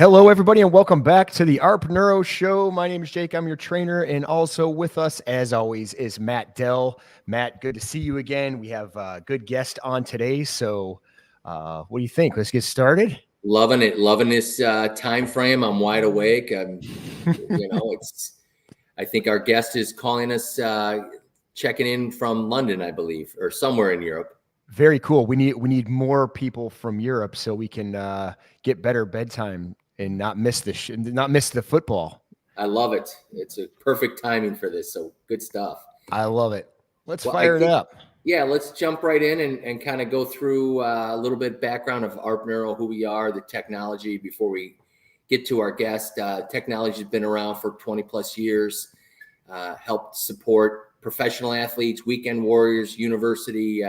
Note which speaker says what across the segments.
Speaker 1: Hello, everybody, and welcome back to the ARP Neuro Show. My name is Jake. I'm your trainer, and also with us, as always, is Matt Dell. Matt, good to see you again. We have a good guest on today, so what do you think? Let's get started.
Speaker 2: Loving it. Loving this time frame. I'm wide awake. I think our guest is calling us, checking in from London, I believe, or somewhere in Europe.
Speaker 1: Very cool. We need more people from Europe so we can get better bedtime and not miss the football.
Speaker 2: I love it. It's a perfect timing for this. So good stuff.
Speaker 1: I love it. Let's fire it up.
Speaker 2: Yeah, let's jump right in and kind of go through a little bit background of ARP Neuro, who we are, the technology before we get to our guest. Technology has been around for 20 plus years, helped support professional athletes, weekend warriors, university,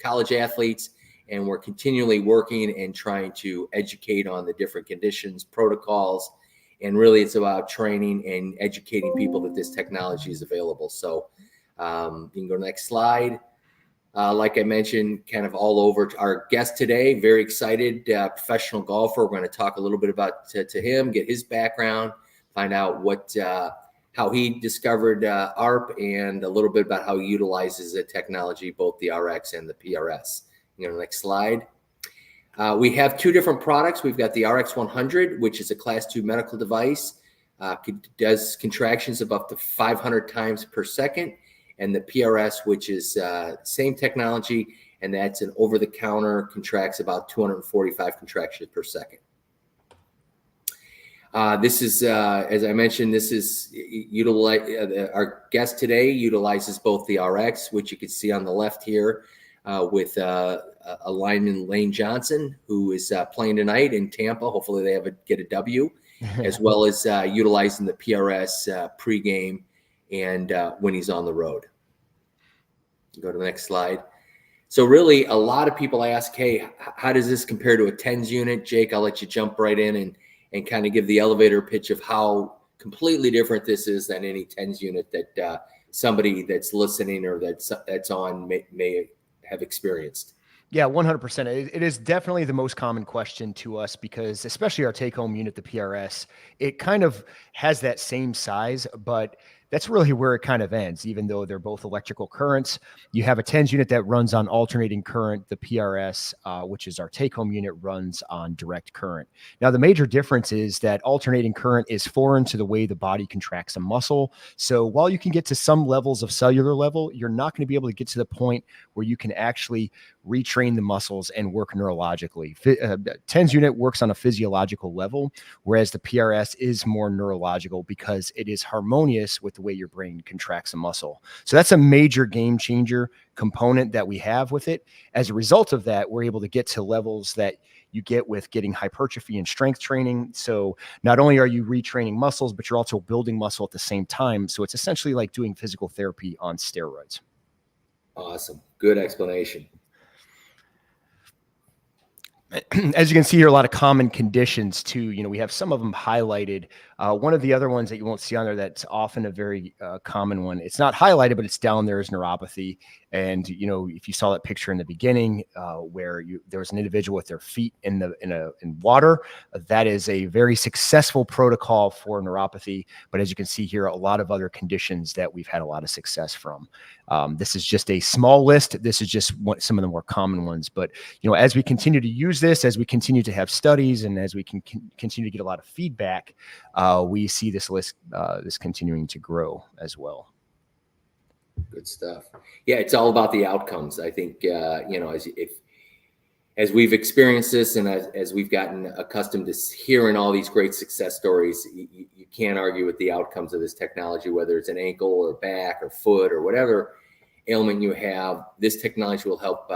Speaker 2: college athletes, and we're continually working and trying to educate on the different conditions, protocols, and really it's about training and educating people that this technology is available. So you can go to the next slide. Like I mentioned, kind of all over. Our guest today, very excited, professional golfer. We're going to talk a little bit about to him, get his background, find out how he discovered ARP, and a little bit about how he utilizes the technology, both the RX and the PRS. You know, next slide. We have two different products. We've got the RX 100, which is a class 2 medical device, does contractions of up to 500 times per second, and the PRS, which is same technology, and that's an over-the-counter, contracts about 245 contractions per second. This is, as I mentioned, this is our guest today utilizes both the RX, which you can see on the left here, with a lineman, Lane Johnson, who is playing tonight in Tampa. Hopefully they get a W, as well as utilizing the PRS pregame and when he's on the road. Go to the next slide. So really, a lot of people ask, hey, how does this compare to a TENS unit? Jake, I'll let you jump right in and kind of give the elevator pitch of how completely different this is than any TENS unit that somebody that's listening or that's on may have experienced.
Speaker 1: Yeah, 100%. It is definitely the most common question to us because especially our take-home unit, the PRS, it kind of has that same size, but that's really where it kind of ends, even though they're both electrical currents. You have a TENS unit that runs on alternating current. The PRS, which is our take-home unit, runs on direct current. Now, the major difference is that alternating current is foreign to the way the body contracts a muscle. So while you can get to some levels of cellular level, you're not going to be able to get to the point where you can actually retrain the muscles and work neurologically. TENS unit works on a physiological level, whereas the PRS is more neurological because it is harmonious with the way your brain contracts a muscle. So that's a major game changer component that we have with it. As a result of that, we're able to get to levels that you get with getting hypertrophy and strength training. So not only are you retraining muscles, but you're also building muscle at the same time. So it's essentially like doing physical therapy on steroids.
Speaker 2: Awesome. Good explanation.
Speaker 1: As you can see here, a lot of common conditions too. You know, we have some of them highlighted. One of the other ones that you won't see on there that's often a very common one. It's not highlighted, but it's down there, is neuropathy. And you know, if you saw that picture in the beginning, where there was an individual with their feet in water, that is a very successful protocol for neuropathy. But as you can see here, a lot of other conditions that we've had a lot of success from. This is just a small list. This is just some of the more common ones. But you know, as we continue to use this, as we continue to have studies, and as we can continue to get a lot of feedback, we see this list this continuing to grow as well.
Speaker 2: Good stuff. Yeah, it's all about the outcomes. I think you know, as we've experienced this, and as we've gotten accustomed to hearing all these great success stories, you can't argue with the outcomes of this technology, whether it's an ankle or back or foot or whatever ailment you have. This technology will help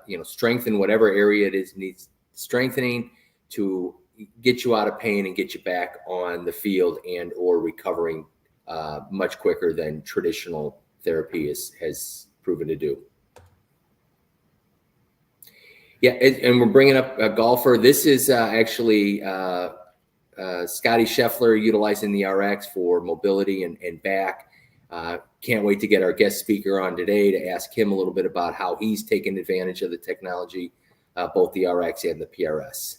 Speaker 2: you know, strengthen whatever area it is needs strengthening to get you out of pain and get you back on the field and or recovering much quicker than traditional therapy has proven to do. Yeah, and we're bringing up a golfer. This is actually Scotty Scheffler utilizing the RX for mobility and back. Can't wait to get our guest speaker on today to ask him a little bit about how he's taken advantage of the technology, both the RX and the PRS.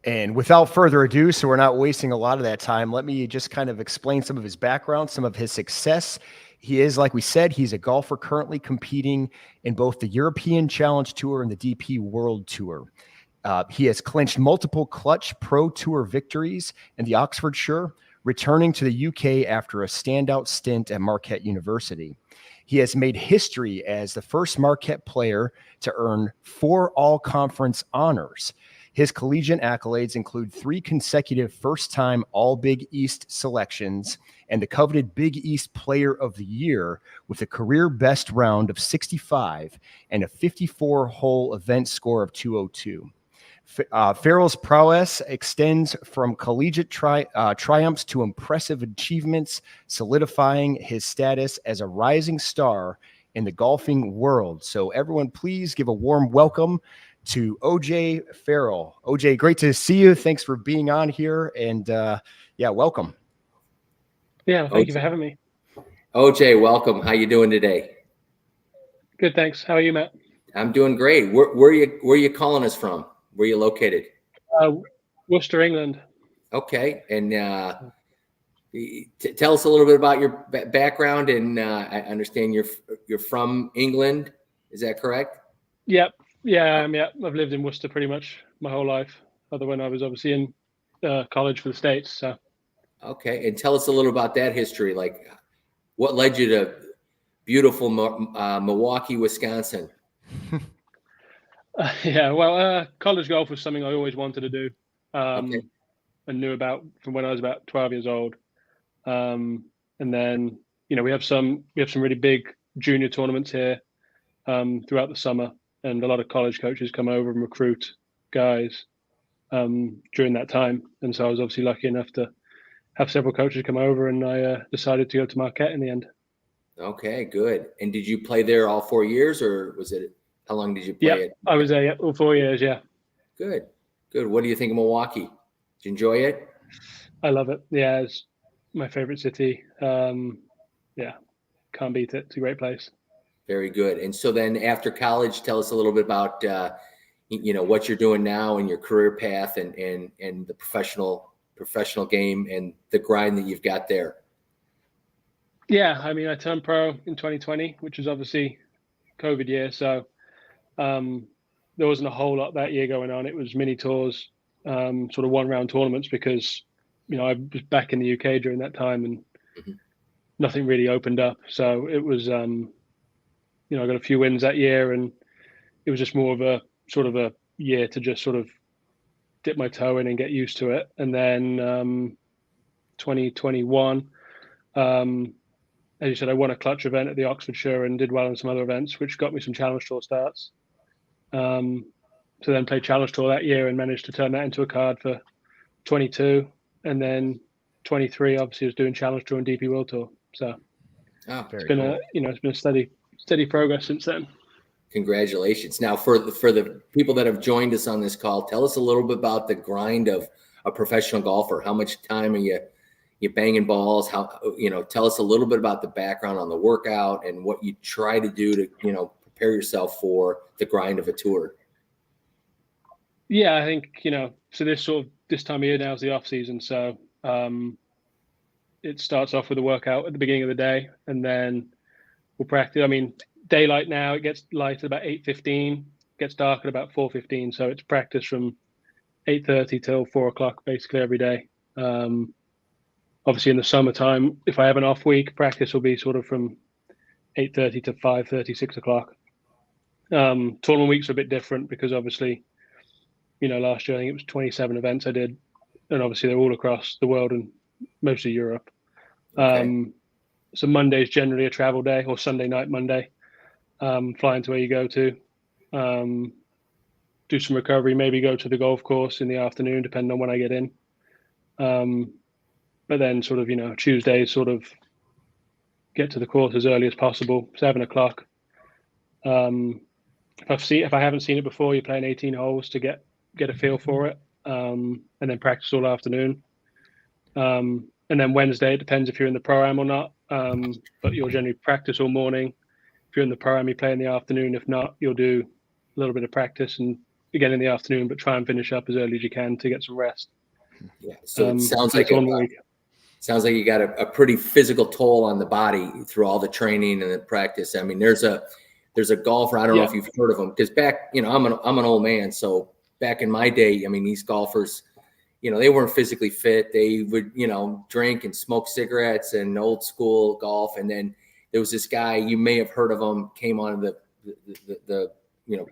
Speaker 1: And without further ado, so we're not wasting a lot of that time, let me just kind of explain some of his background, some of his success. He is, like we said, he's a golfer currently competing in both the European Challenge Tour and the DP World Tour. He has clinched multiple clutch pro tour victories in the Oxfordshire, returning to the UK after a standout stint at Marquette University. He has made history as the first Marquette player to earn 4 all-conference honors. His collegiate accolades include 3 consecutive first-time All-Big East selections and the coveted Big East Player of the Year with a career best round of 65 and a 54-hole event score of 202. Farrell's prowess extends from collegiate triumphs to impressive achievements, solidifying his status as a rising star in the golfing world. So everyone, please give a warm welcome to OJ Farrell. OJ, great to see you. Thanks for being on here. And welcome.
Speaker 3: Yeah, thank you for having me.
Speaker 2: OJ, welcome. How you doing today?
Speaker 3: Good, thanks. How are you, Matt?
Speaker 2: I'm doing great. Where are you calling us from? Where are you located?
Speaker 3: Worcester, England.
Speaker 2: Okay. And tell us a little bit about your background. And I understand you're from England. Is that correct?
Speaker 3: Yep. Yeah, I've lived in Worcester pretty much my whole life, other when I was obviously in college for the States. So.
Speaker 2: Okay. And tell us a little about that history. Like, what led you to beautiful Milwaukee, Wisconsin?
Speaker 3: College golf was something I always wanted to do,
Speaker 2: Okay.
Speaker 3: and knew about from when I was about 12 years old. And then, we have some really big junior tournaments here throughout the summer, and a lot of college coaches come over and recruit guys during that time. And so I was obviously lucky enough to have several coaches come over, and I decided to go to Marquette in the end.
Speaker 2: Okay, good. And did you play there all 4 years, or was it? How long did you play it?
Speaker 3: I was there all 4 years. Yeah.
Speaker 2: Good. What do you think of Milwaukee? Did you enjoy it?
Speaker 3: I love it. Yeah, it's my favorite city. Can't beat it. It's a great place.
Speaker 2: Very good. And so then after college, tell us a little bit about what you're doing now and your career path and the professional game and the grind that you've got there.
Speaker 3: Yeah, I turned pro in 2020, which was obviously COVID year. So there wasn't a whole lot that year going on. It was mini tours, sort of 1-round tournaments because, I was back in the UK during that time and nothing really opened up. So it was, I got a few wins that year, and it was just more of a sort of a year to just sort of dip my toe in and get used to it. And then 2021, as you said, I won a clutch event at the Oxfordshire and did well in some other events, which got me some Challenge Tour starts. So then played Challenge Tour that year and managed to turn that into a card for 22. And then 23, obviously, was doing Challenge Tour and DP World Tour. So it's been cool. It's been a steady progress since then.
Speaker 2: Congratulations. Now, for the people that have joined us on this call, tell us a little bit about the grind of a professional golfer. How much time are you banging balls? Tell us a little bit about the background on the workout and what you try to do to, prepare yourself for the grind of a tour.
Speaker 3: Yeah, I think, so this time of year now is the off season. So it starts off with a workout at the beginning of the day, and then we'll practice. Daylight now, it gets light at about 8:15, gets dark at about 4:15. So it's practice from 8:30 till 4 o'clock basically every day. Obviously in the summertime, if I have an off week, practice will be sort of from 8:30 to 5:30, 6 o'clock. Tournament weeks are a bit different because obviously, last year I think it was 27 events I did, and obviously they're all across the world and mostly Europe. Okay. So Monday's generally a travel day, or Sunday night Monday, flying to where you go to, do some recovery, maybe go to the golf course in the afternoon, depending on when I get in. But then sort of, Tuesdays sort of get to the course as early as possible, 7 o'clock. If I haven't seen it before, you're playing 18 holes to get a feel for it, and then practice all afternoon. And then Wednesday, it depends if you're in the pro-am or not, but you'll generally practice all morning. If you're in the pro-am, you play in the afternoon. If not, you'll do a little bit of practice and again in the afternoon, but try and finish up as early as you can to get some rest.
Speaker 2: Yeah. So it sounds
Speaker 3: for the
Speaker 2: like
Speaker 3: tournament week.
Speaker 2: sounds like you got a pretty physical toll on the body through all the training and the practice. I mean, there's a golfer, I don't know if you've heard of him, because back, I'm an old man. So back in my day, I mean, these golfers, they weren't physically fit. They would, drink and smoke cigarettes and old school golf. And then there was this guy, you may have heard of him, came on the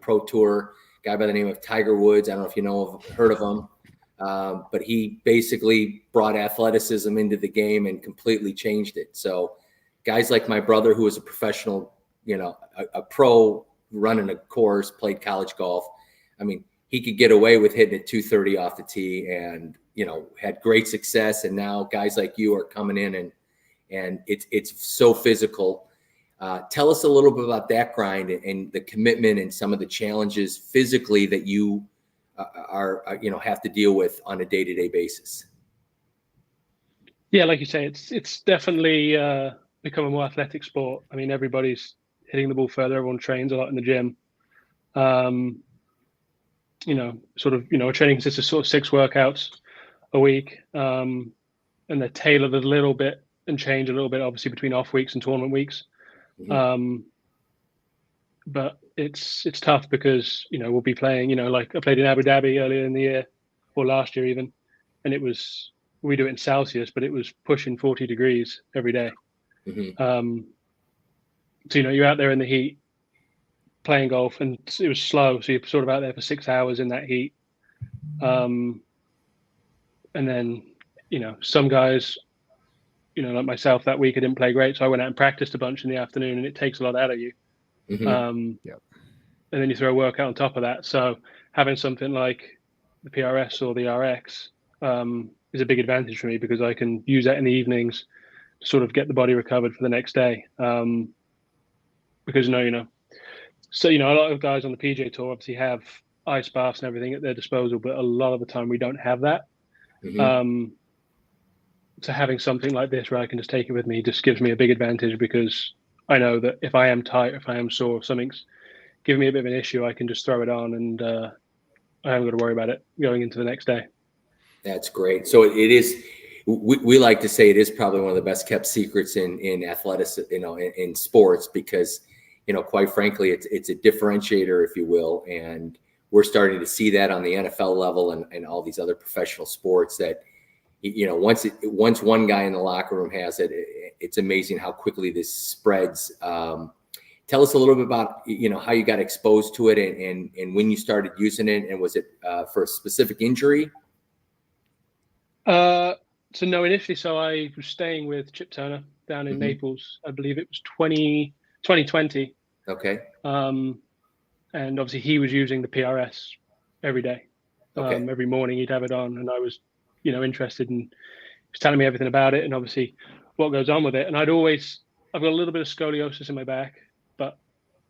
Speaker 2: pro tour, guy by the name of Tiger Woods. I don't know if heard of him. But he basically brought athleticism into the game and completely changed it. So guys like my brother, who was a professional, a pro running a course, played college golf. I mean, he could get away with hitting it 230 off the tee and, had great success. And now guys like you are coming in and it's so physical. Tell us a little bit about that grind and the commitment and some of the challenges physically that you have to deal with on a day-to-day basis.
Speaker 3: Yeah, like you say, it's definitely become a more athletic sport. I mean, everybody's hitting the ball further. Everyone trains a lot in the gym. Our training consists of sort of 6 workouts a week, and they're tailored a little bit and change a little bit, obviously, between off weeks and tournament weeks. Mm-hmm. But it's tough because, we'll be playing, like I played in Abu Dhabi earlier in the year or last year even. And we do it in Celsius, but it was pushing 40 degrees every day. Mm-hmm. So, you're out there in the heat playing golf and it was slow. So you're sort of out there for 6 hours in that heat. And then, some guys, like myself that week, I didn't play great. So I went out and practiced a bunch in the afternoon and it takes a lot out of you. Mm-hmm. And then you throw a workout on top of that. So having something like the PRS or the RX is a big advantage for me because I can use that in the evenings to sort of get the body recovered for the next day. Because so a lot of guys on the PGA Tour obviously have ice baths and everything at their disposal, but a lot of the time we don't have that. Mm-hmm. So having something like this where I can just take it with me just gives me a big advantage because I know that if I am tight, if I am sore, if something's giving me a bit of an issue, I can just throw it on and I haven't got to worry about it going into the next day.
Speaker 2: That's great. So it is, we like to say it is probably one of the best kept secrets in athletics, in sports, because, quite frankly, it's a differentiator, if you will. And we're starting to see that on the NFL level and all these other professional sports that, once one guy in the locker room has it, it's amazing how quickly this spreads. Tell us a little bit about, how you got exposed to it and when you started using it, and was it for a specific injury?
Speaker 3: So no, initially, I was staying with Chip Turner down in Naples. I believe it was 2020. Okay. And obviously he was using the PRS every day. Okay. Every morning he'd have it on, and I was, interested, and he was telling me everything about it and obviously what goes on with it. And I've got a little bit of scoliosis in my back, but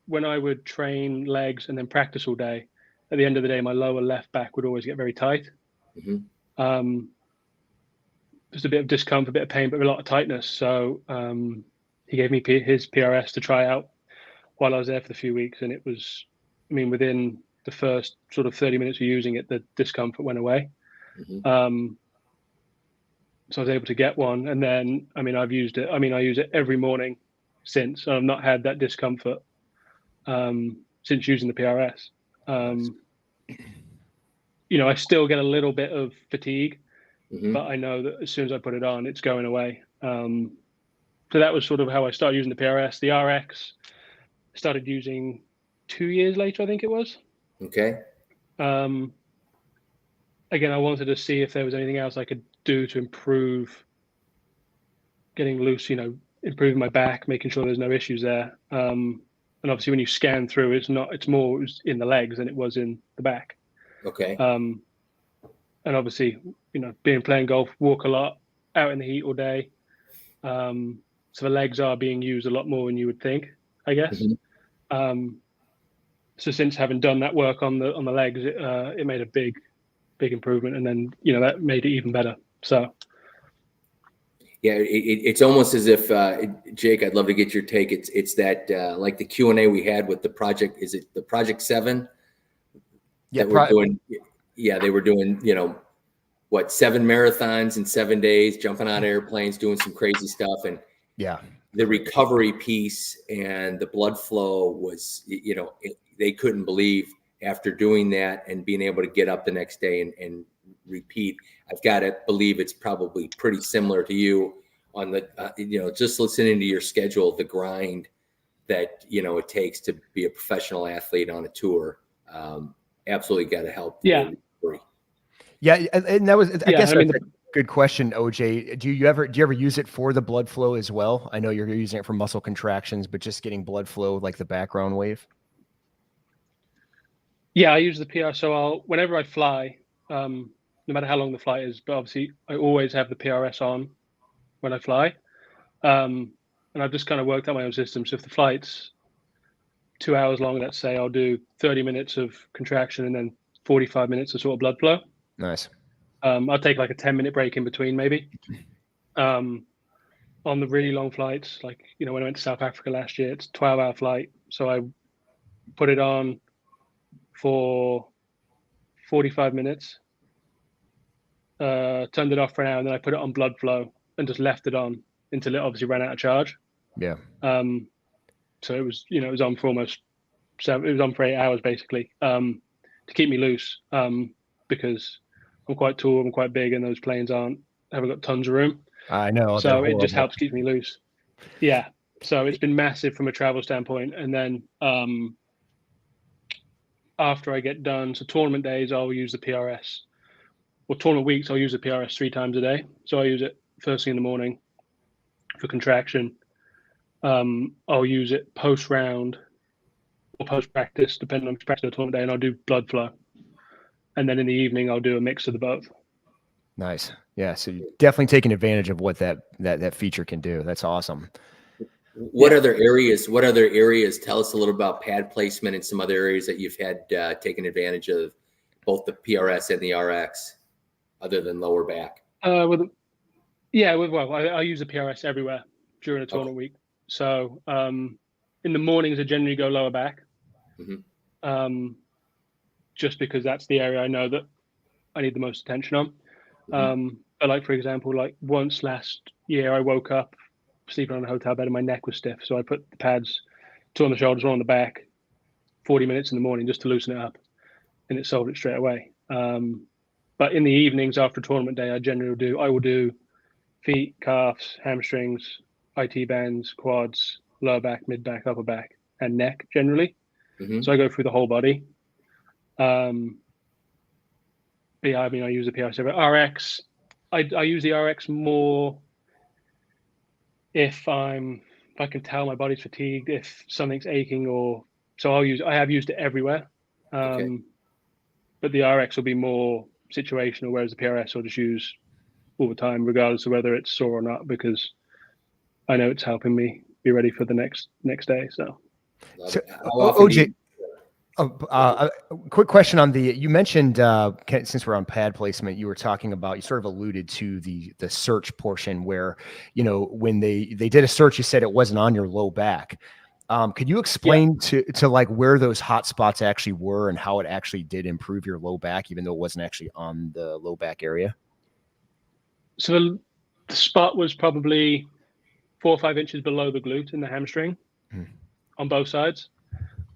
Speaker 3: when I would train legs and then practice all day, at the end of the day, my lower left back would always get very tight. Mm-hmm. Just a bit of discomfort, a bit of pain, but a lot of tightness. So he gave me his PRS to try out while I was there for the few weeks. And it was, within the first sort of 30 minutes of using it, the discomfort went away. Mm-hmm. So I was able to get one. And then, I've used it. I use it every morning since. So I've not had that discomfort since using the PRS. I still get a little bit of fatigue, but I know that as soon as I put it on, it's going away. So that was sort of how I started using the PRS. The RX I started using 2 years later, I think it was. Okay. Again, I wanted to see if there was anything else I could do to improve getting loose, improving my back, making sure there's no issues there. And obviously when you scan through, it was in the legs than it was in the back. Okay. And obviously, playing golf, walk a lot, out in the heat all day. So the legs are being used a lot more than you would think, I guess. Mm-hmm. So since having done that work on the legs, it made a big improvement, and then that made it even better. So
Speaker 2: yeah, it's almost as if Jake, I'd love to get your take. It's that like the Q&A we had with the project. Is it the Project 7?
Speaker 1: Yeah,
Speaker 2: that were doing, they were doing, 7 marathons in 7 days, jumping out of airplanes, doing some crazy stuff. And
Speaker 1: yeah,
Speaker 2: the recovery piece and the blood flow was, they couldn't believe after doing that and being able to get up the next day and repeat. I've got to believe it's probably pretty similar to you on the, just listening to your schedule, the grind that, it takes to be a professional athlete on a tour. Absolutely got to help.
Speaker 3: Yeah.
Speaker 1: Yeah. And that was, I guess,
Speaker 3: I mean,
Speaker 1: a good question, OJ. Do you ever use it for the blood flow as well? I know you're using it for muscle contractions, but just getting blood flow, like the background wave.
Speaker 3: Yeah, I use the PR. So whenever I fly, no matter how long the flight is, but obviously I always have the PRS on when I fly. And I've just kind of worked out my own system. So if the flight's 2 hours long, let's say, I'll do 30 minutes of contraction and then 45 minutes of sort of blood flow.
Speaker 1: Nice.
Speaker 3: I'll take like a 10-minute break in between, maybe. On the really long flights, like, when I went to South Africa last year, it's a 12-hour flight. So I put it on for 45 minutes, turned it off for an hour, and then I put it on blood flow and just left it on until it obviously ran out of charge.
Speaker 1: Yeah.
Speaker 3: So it was, it was on for it was on for 8 hours basically, to keep me loose, because I'm quite tall, I'm quite big, and those planes haven't got tons of room.
Speaker 1: I know.
Speaker 3: So it just helps keep me loose. Yeah. So it's been massive from a travel standpoint. And then after I get done, so tournament days, I'll use the PRS. Or tournament weeks, I'll use the PRS 3 times a day. So I use it first thing in the morning for contraction. I'll use it post round or post practice, depending on practice or tournament day, and I'll do blood flow. And then in the evening, I'll do a mix of the both.
Speaker 1: Nice. Yeah. So you're definitely taking advantage of what that feature can do. That's awesome.
Speaker 2: What other areas? Tell us a little about pad placement and some other areas that you've had taken advantage of, both the PRS and the RX, other than lower back.
Speaker 3: I use the PRS everywhere during a tournament week. So in the mornings, I generally go lower back, just because that's the area I know that I need the most attention on. But like, for example, like once last year, I woke up sleeping on a hotel bed and my neck was stiff. So I put the pads, 2 on the shoulders, 1 on the back, 40 minutes in the morning just to loosen it up, and it solved it straight away. But in the evenings after tournament day, I will do feet, calves, hamstrings, IT bands, quads, lower back, mid back, upper back, and neck generally. So I go through the whole body. But yeah, I mean, I use the PRS. RX, I use the RX more if I can tell my body's fatigued, if something's aching, I have used it everywhere. But the RX will be more situational, whereas the PRS I'll just use all the time, regardless of whether it's sore or not, because I know it's helping me be ready for the next day. So
Speaker 1: OJ, quick question on you mentioned, since we're on pad placement, you were talking about, you sort of alluded to the search portion where, when they did a search, you said it wasn't on your low back. Could you explain to like where those hot spots actually were and how it actually did improve your low back, even though it wasn't actually on the low back area?
Speaker 3: So the spot was probably 4 or 5 inches below the glute in the hamstring on both sides.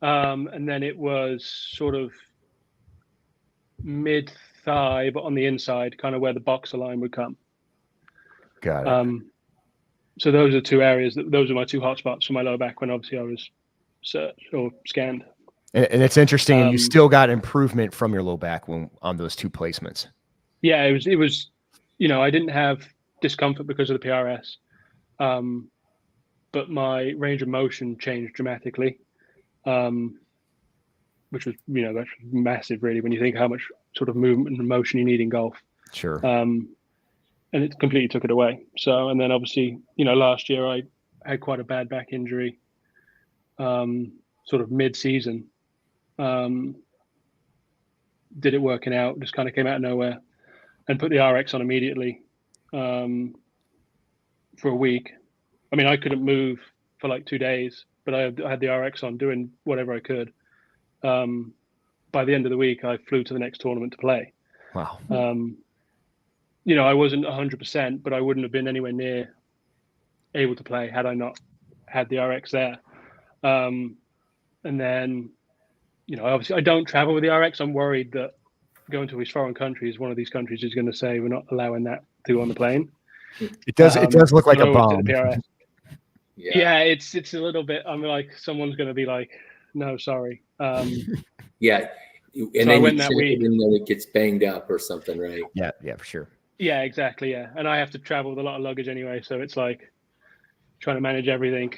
Speaker 3: And then it was sort of mid thigh, but on the inside, kind of where the boxer line would come.
Speaker 1: Got it.
Speaker 3: So those are 2 areas. Those are my 2 hot spots for my lower back when obviously I was searched or scanned.
Speaker 1: And it's interesting, and you still got improvement from your low back on those 2 placements.
Speaker 3: Yeah, it was, I didn't have discomfort because of the PRS, but my range of motion changed dramatically, which was, that's massive really when you think how much sort of movement and motion you need in golf.
Speaker 1: Sure.
Speaker 3: And it completely took it away. So, and then obviously, last year I had quite a bad back injury, sort of mid-season. Did it working out, just kind of came out of nowhere, and put the RX on immediately for a week. I mean, I couldn't move for like 2 days, but I had the RX on doing whatever I could. by the end of the week, I flew to the next tournament to play.
Speaker 1: Wow.
Speaker 3: I wasn't 100%, but I wouldn't have been anywhere near able to play had I not had the RX there. And then, obviously I don't travel with the RX. I'm worried that going to these foreign countries, one of these countries is going to say we're not allowing that to go on the plane.
Speaker 1: It does look like a bomb.
Speaker 3: Yeah, it's a little bit. I'm like, someone's going to be like, no, sorry.
Speaker 2: Yeah. And
Speaker 3: so
Speaker 2: then
Speaker 3: I went that week,
Speaker 2: and then it gets banged up or something, right?
Speaker 1: Yeah, for sure.
Speaker 3: Yeah, exactly. Yeah. And I have to travel with a lot of luggage anyway. So it's like trying to manage everything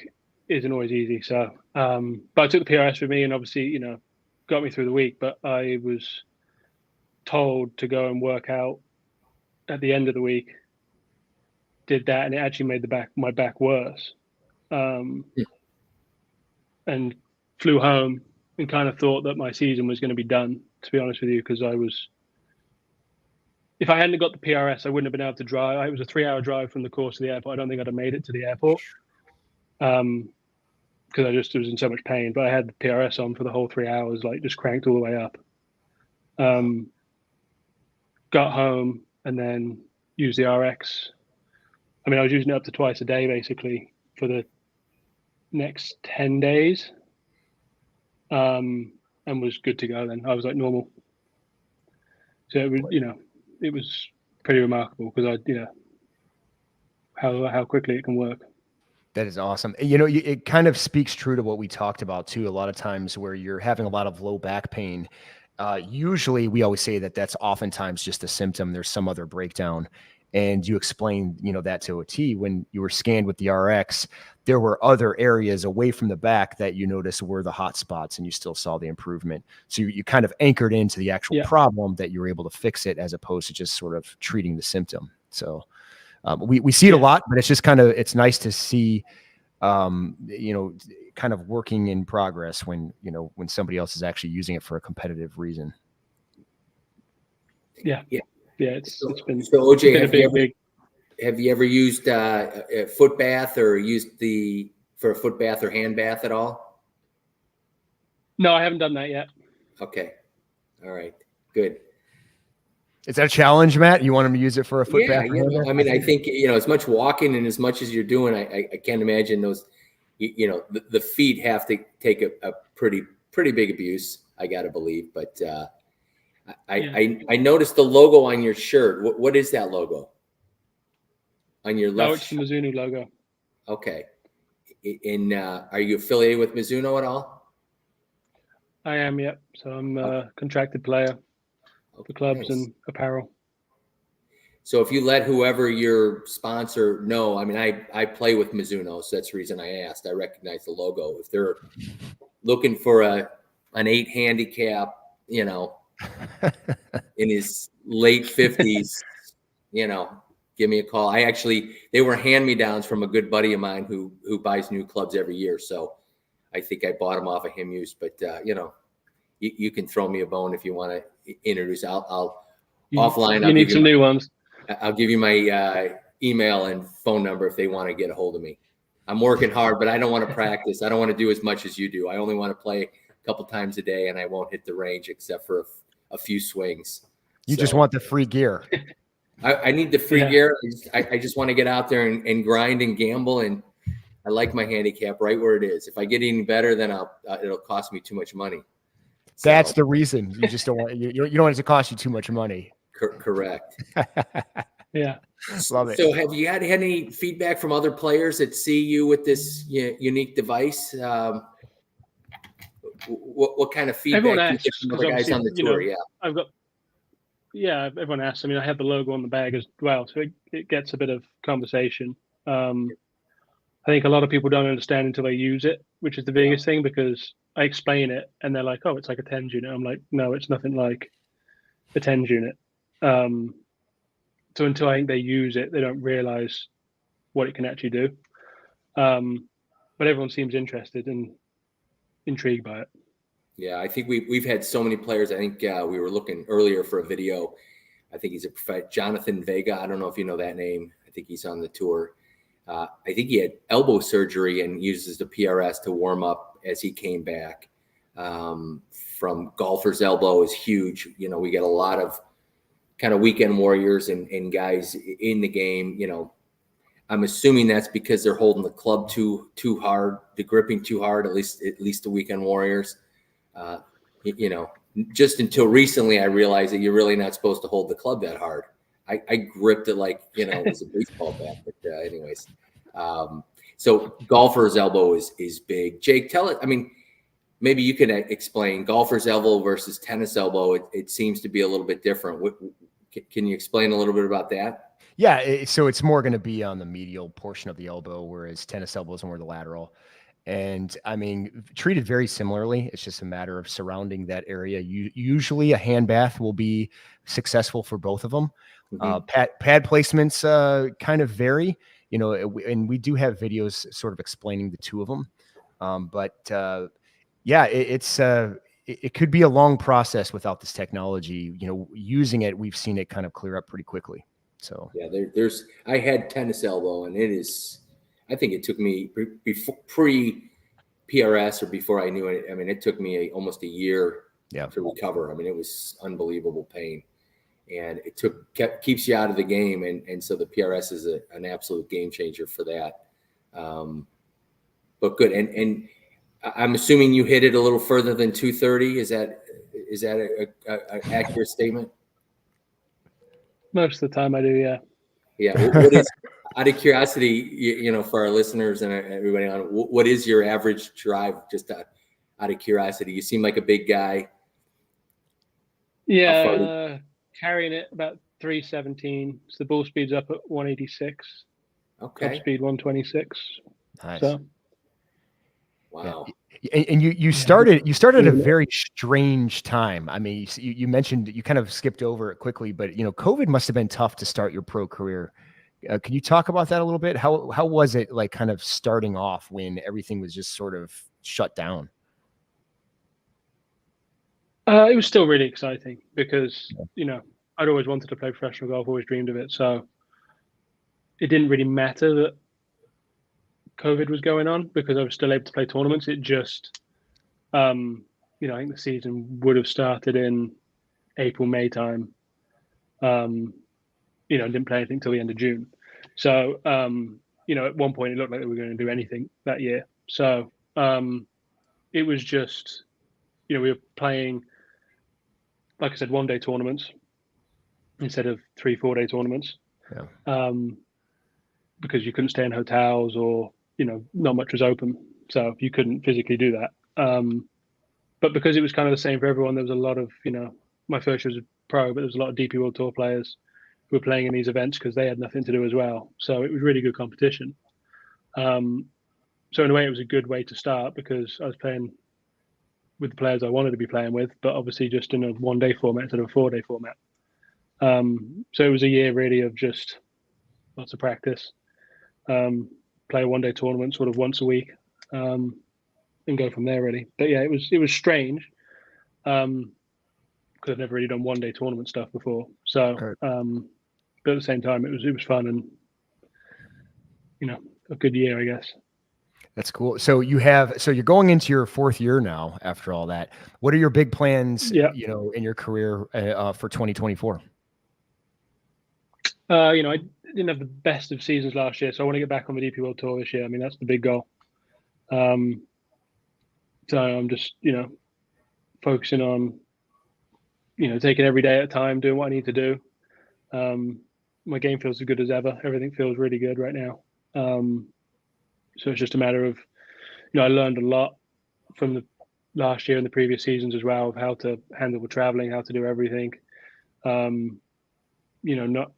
Speaker 3: isn't always easy. So, but I took the PRS with me and obviously, got me through the week, but I was told to go and work out at the end of the week. Did that, and it actually made my back worse. And flew home and kind of thought that my season was going to be done, to be honest with you, because if I hadn't got the PRS, I wouldn't have been able to drive. It was a 3-hour drive from the course to the airport. I don't think I'd have made it to the airport because I just was in so much pain. But I had the PRS on for the whole 3 hours, like just cranked all the way up. Got home and then used the RX. I mean, I was using it up to twice a day, basically, for the next 10 days and was good to go then. I was like normal. So it was, it was pretty remarkable because how quickly it can work.
Speaker 1: That is awesome. It kind of speaks true to what we talked about too. A lot of times where you're having a lot of low back pain, usually we always say that that's oftentimes just a symptom. There's some other breakdown. And you explained, that to a T. When you were scanned with the RX, there were other areas away from the back that you noticed were the hot spots and you still saw the improvement. So you kind of anchored into the actual problem that you were able to fix it as opposed to just sort of treating the symptom. So we see it a lot, but it's just it's nice to see, kind of working in progress when somebody else is actually using it for a competitive reason.
Speaker 3: Yeah. It's been
Speaker 2: so. OJ,
Speaker 3: have
Speaker 2: you ever used a foot bath or used for a foot bath or hand bath at all?
Speaker 3: No, I haven't done that yet.
Speaker 2: Okay, all right, good.
Speaker 1: Is that a challenge, Matt? You want him to use it for a foot bath?
Speaker 2: I mean, I think as much walking and as much as you're doing, I can't imagine those. The feet have to take a pretty big abuse. I got to believe, but. I noticed the logo on your shirt. What is that logo? On your left?
Speaker 3: Oh, it's the Mizuno logo.
Speaker 2: Okay. And are you affiliated with Mizuno at all?
Speaker 3: I am, yep. So I'm a contracted player for clubs and apparel.
Speaker 2: So if you let whoever your sponsor know, I mean, I play with Mizuno, so that's the reason I asked. I recognize the logo. If they're looking for an 8 handicap, in his late 50s, give me a call. They were hand-me-downs from a good buddy of mine who buys new clubs every year. So I think I bought them off of him used, but you can throw me a bone if you want to introduce. I'll offline.
Speaker 3: You need some new ones.
Speaker 2: I'll give you my email and phone number if they want to get a hold of me. I'm working hard, but I don't want to practice. I don't want to do as much as you do. I only want to play a couple times a day, and I won't hit the range except for a few swings.
Speaker 1: You just want the free gear.
Speaker 2: I need the free gear. I just want to get out there and grind and gamble. And I like my handicap right where it is. If I get any better, then it'll cost me too much money. So,
Speaker 1: that's the reason. You just don't want you don't want it to cost you too much money.
Speaker 2: Correct.
Speaker 3: Yeah.
Speaker 1: Love it.
Speaker 2: So have you had any feedback from other players that see you with this unique device? What kind of feedback do you get from other guys on the tour?
Speaker 3: Everyone asks. I mean, I have the logo on the bag as well, so it gets a bit of conversation. I think a lot of people don't understand until they use it, which is the biggest thing, because I explain it and they're like, oh, it's like a TENS unit. I'm like, no, it's nothing like a TENS unit. So until I think they use it, they don't realize what it can actually do. But everyone seems interested and intrigued by it.
Speaker 2: Yeah, I think we've had so many players. I think we were looking earlier for a video. I think he's Jonathan Vega. I don't know if you know that name. I think he's on the tour. I think he had elbow surgery and uses the PRS to warm up as he came back. from golfer's elbow is huge. You know, we get a lot of kind of weekend warriors and guys in the game. You know, I'm assuming that's because they're holding the club too hard, the gripping too hard. At least the weekend warriors. You know, just until recently, I realized that you're really not supposed to hold the club that hard. I gripped it like, you know, it was a baseball bat. But anyways, so golfer's elbow is big. Jake, tell it. I mean, maybe you can explain golfer's elbow versus tennis elbow. It seems to be a little bit different. Can you explain a little bit about that?
Speaker 1: Yeah, so it's more going to be on the medial portion of the elbow, whereas tennis elbow is more the lateral. And I mean, treated very similarly. It's just a matter of surrounding that area. Usually a hand bath will be successful for both of them.
Speaker 2: Mm-hmm.
Speaker 1: Pad placements kind of vary, you know, and we do have videos sort of explaining the two of them. Yeah, it could be a long process without this technology. You know, using it, we've seen it kind of clear up pretty quickly. So
Speaker 2: yeah, I had tennis elbow, and I think it took me pre PRS or before I knew it. I mean, it took me almost a year to recover. I mean, it was unbelievable pain, and keeps you out of the game. And so the PRS is an absolute game changer for that. But good. And I'm assuming you hit it a little further than 230. Is that an accurate statement?
Speaker 3: Most of the time I do, yeah.
Speaker 2: Yeah. What is, out of curiosity, you know, for our listeners and everybody on, what is your average drive? Just out of curiosity, you seem like a big guy.
Speaker 3: Yeah, carrying it about 317. So the ball speed's up at 186.
Speaker 2: Okay.
Speaker 3: Top speed 126.
Speaker 1: nice.
Speaker 3: So
Speaker 2: Wow.
Speaker 1: Yeah. And you started at a very strange time. I mean, you mentioned, you kind of skipped over it quickly, but you know, COVID must have been tough to start your pro career. Can you talk about that a little bit? How was it like kind of starting off when everything was just sort of shut down?
Speaker 3: it was still really exciting because, you know, I'd always wanted to play professional golf, always dreamed of it. So it didn't really matter that COVID was going on because I was still able to play tournaments. It just, you know, I think the season would have started in April, May time. You know, didn't play anything till the end of June. So, you know, at one point it looked like we were going to do anything that year. So it was just, you know, we were playing, like I said, 1-day tournaments instead of 3-4-day tournaments.
Speaker 1: Yeah.
Speaker 3: Because you couldn't stay in hotels or, you know, not much was open. So you couldn't physically do that. But because it was kind of the same for everyone, there was a lot of, you know, my first year was a pro, but there was a lot of DP World Tour players who were playing in these events because they had nothing to do as well. So it was really good competition. So in a way, it was a good way to start because I was playing with the players I wanted to be playing with, but obviously just in a 1-day format instead of a 4-day format. So it was a year really of just lots of practice, play a 1-day tournament sort of once a week, and go from there really. But yeah, it was strange because I've never really done 1-day tournament stuff before. So, but at the same time, it was fun and, you know, a good year, I guess.
Speaker 1: That's cool. So you're going into your 4th year now after all that. What are your big plans, you know, in your career for 2024?
Speaker 3: You know, I didn't have the best of seasons last year, so I want to get back on the DP World Tour this year. I mean, that's the big goal. So I'm just, you know, focusing on, you know, taking every day at a time, doing what I need to do. My game feels as good as ever. Everything feels really good right now. So it's just a matter of, you know, I learned a lot from the last year and the previous seasons as well of how to handle the traveling, how to do everything. You know, not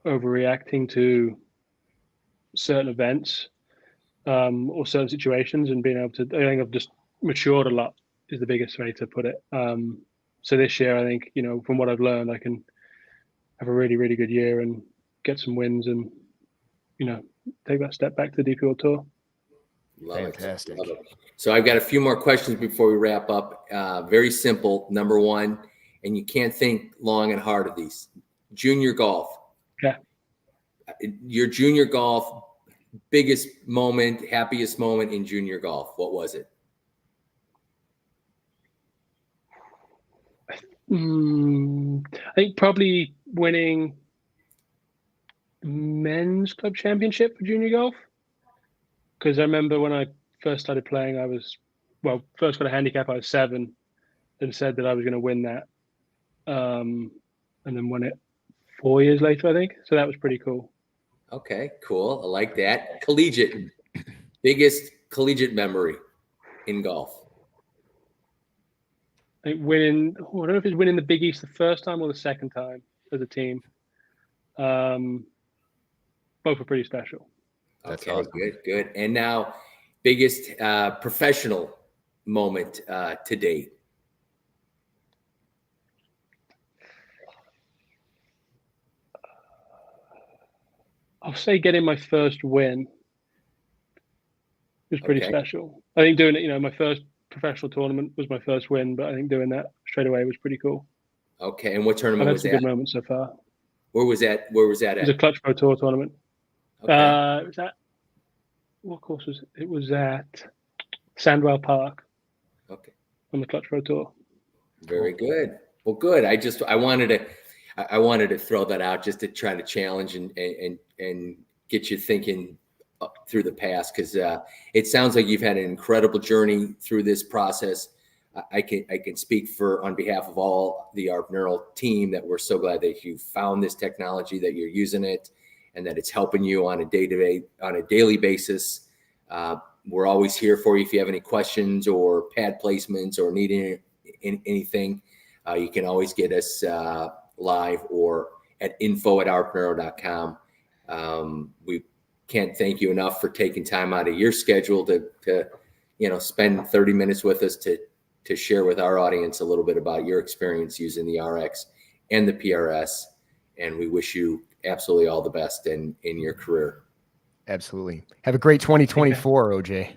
Speaker 3: overreacting to certain events or certain situations and being able to, I think I've just matured a lot is the biggest way to put it. So this year, I think, you know, from what I've learned, I can have a really, really good year and get some wins and, you know, take that step back to the DP World Tour.
Speaker 1: Fantastic.
Speaker 2: Love it. So I've got a few more questions before we wrap up. Very simple. Number one, and you can't think long and hard of these. Junior golf.
Speaker 3: Okay.
Speaker 2: Your junior golf, biggest moment, happiest moment in junior golf. What was it?
Speaker 3: I think probably winning men's club championship for junior golf. Because I remember when I first started playing, I was, well, first got a handicap, I was 7, and said that I was going to win that. And then won it 4 years later, I think. So that was pretty cool.
Speaker 2: Okay, cool. I like that. Collegiate, biggest collegiate memory in golf.
Speaker 3: I think winning, I don't know if it's winning the Big East the first time or the second time as a team. Both were pretty special.
Speaker 1: That's
Speaker 2: Okay,
Speaker 1: awesome.
Speaker 2: good. And now, biggest professional moment to date.
Speaker 3: I'll say getting my first win was pretty
Speaker 2: Okay.
Speaker 3: special. I think doing it, my first professional tournament was my first win, but I think doing that straight away was pretty cool.
Speaker 2: Okay, and what
Speaker 3: I've
Speaker 2: tournament
Speaker 3: had
Speaker 2: was
Speaker 3: some
Speaker 2: that?
Speaker 3: good moments so far.
Speaker 2: Where was that? Where was that
Speaker 3: It was a
Speaker 2: at?
Speaker 3: Clutch Pro Tour tournament.
Speaker 2: Okay.
Speaker 3: It was at, what course was it? It was at Sandwell Park
Speaker 2: Okay.
Speaker 3: on the Clutch Pro Tour.
Speaker 2: Very good. Well, good. I wanted to throw that out just to try to challenge and get you thinking through the past, because it sounds like you've had an incredible journey through this process. I can speak on behalf of all the ARP Neural team that we're so glad that you found this technology, that you're using it, and that it's helping you on a daily basis. We're always here for you if you have any questions or pad placements or needing anything. You can always get us live or at info@arpneuro.com. We can't thank you enough for taking time out of your schedule to spend 30 minutes with us to share with our audience a little bit about your experience using the RX and the PRS. And we wish you absolutely all the best in your career.
Speaker 1: Absolutely. Have a great 2024, OJ.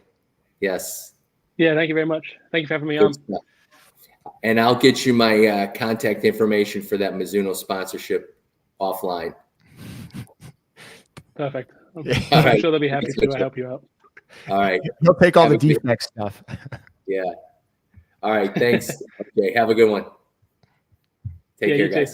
Speaker 2: Yes.
Speaker 3: Yeah, thank you very much. Thank you for having me
Speaker 2: Good
Speaker 3: on.
Speaker 2: stuff. And I'll get you my contact information for that Mizuno sponsorship offline.
Speaker 3: Perfect. I'm
Speaker 2: right.
Speaker 3: sure they'll be happy to help you out.
Speaker 2: All right.
Speaker 1: He'll take all
Speaker 2: Have
Speaker 1: the
Speaker 2: a good-
Speaker 1: defect stuff.
Speaker 2: Yeah. All right. Thanks. Okay. Have a good one. Take care,
Speaker 3: you too.
Speaker 2: guys.